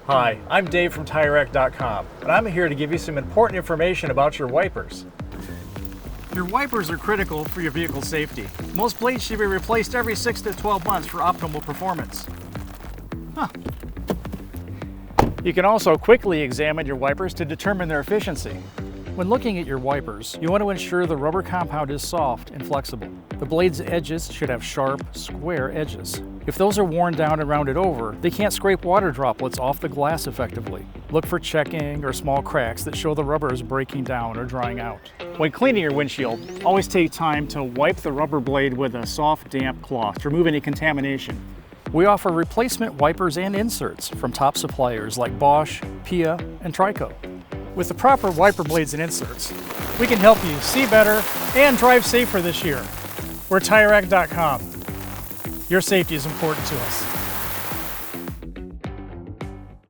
Hi, I'm Dave from TireRack.com, and I'm here to give you some important information about your wipers. Your wipers are critical for your vehicle's safety. Most blades should be replaced every 6 to 12 months for optimal performance. You can also quickly examine your wipers to determine their efficiency. When looking at your wipers, you want to ensure the rubber compound is soft and flexible. The blade's edges should have sharp, square edges. If those are worn down and rounded over, they can't scrape water droplets off the glass effectively. Look for checking or small cracks that show the rubber is breaking down or drying out. When cleaning your windshield, always take time to wipe the rubber blade with a soft, damp cloth to remove any contamination. We offer replacement wipers and inserts from top suppliers like Bosch, Pia, and Trico. With the proper wiper blades and inserts, we can help you see better and drive safer this year. We're TireRack.com. Your safety is important to us.